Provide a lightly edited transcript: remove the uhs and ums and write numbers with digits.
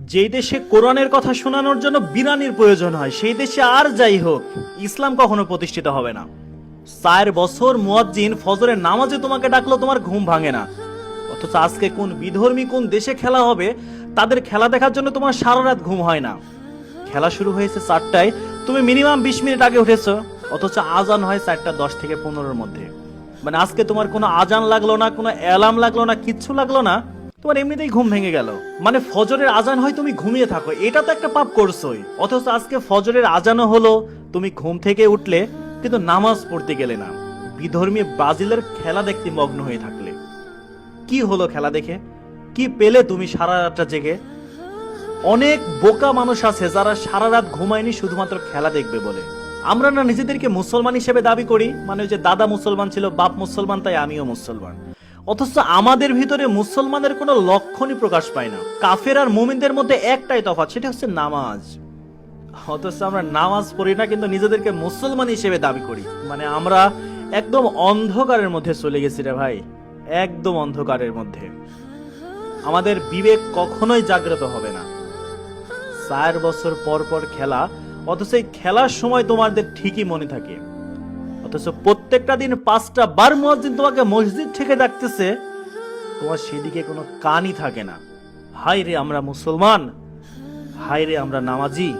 যেই দেশে কোরআনের কথা শোনানোর জন্য বিরানির প্রয়োজন হয় সেই দেশে আর যাই হোক ইসলাম কখনো প্রতিষ্ঠিত হবে না। 4 বছর মুয়াজ্জিন ফজরের নামাজে তোমাকে ডাকলো, তোমার ঘুম ভাঙে না। অথচ আজকে কোন বিধর্মী কোন দেশে খেলা হবে তাদের খেলা দেখার জন্য তোমার সারা রাত ঘুম হয় না। খেলা শুরু হয়েছে 4টায়, তুমি মিনিমাম 20 মিনিট আগে উঠেছো, অথচ আজান হয় 4:10 থেকে 15-এর মধ্যে। মানে আজকে তোমার কোনো আজান লাগলো না, কোনো অ্যালার্ম লাগলো না, কিচ্ছু লাগলো না, তোমার এমনিতেই ঘুম ভেঙে গেল। মানে ফজরের আজান হয় তুমি ঘুমিয়ে থাকো, এটা তো একটা পাপ করছোই। অথচ আজকে ফজরের আজানও হলো, তুমি ঘুম থেকে উঠলে কিন্তু নামাজ পড়তে গেলে না, বিধর্মী ব্রাজিলের খেলা দেখতে মগ্ন হয়ে থাকলে। কি হলো খেলা দেখে? কি পেলে তুমি সারা রাতটা জেগে? অনেক বোকা মানুষ আছে যারা সারা রাত ঘুমায়নি শুধুমাত্র খেলা দেখবে বলে। আমরা না নিজেদেরকে মুসলমান হিসেবে দাবি করি, মানে ওই যে দাদা মুসলমান ছিল, বাপ মুসলমান, তাই আমিও মুসলমান। অথচ আমাদের ভিতরে মুসলমানের কোনো লক্ষণই প্রকাশ পায় না। কাফের আর মুমিনদের মধ্যে একটাই তফাৎ, সেটা হচ্ছে নামাজ। অথচ আমরা নামাজ পড়ি না কিন্তু নিজেদেরকে মুসলমান হিসেবে দাবি করি। মানে আমরা একদম অন্ধকারের মধ্যে চলে গেছি রে ভাই, একদম অন্ধকারের মধ্যে। আমাদের বিবেক কখনোই জাগ্রত হবে না। 4 বছর পর পর খেলা, অথচ এই খেলার সময় তোমাদের ঠিকই মনে থাকে। অথচ প্রত্যেকটা দিন 5টা বার মুয়াজ্জিন তোমাকে মসজিদ থেকে ডাকতেছে, তোমার সেদিকে কোনো কানই থাকে না। হায় রে আমরা মুসলমান, হায় রে আমরা নামাজি।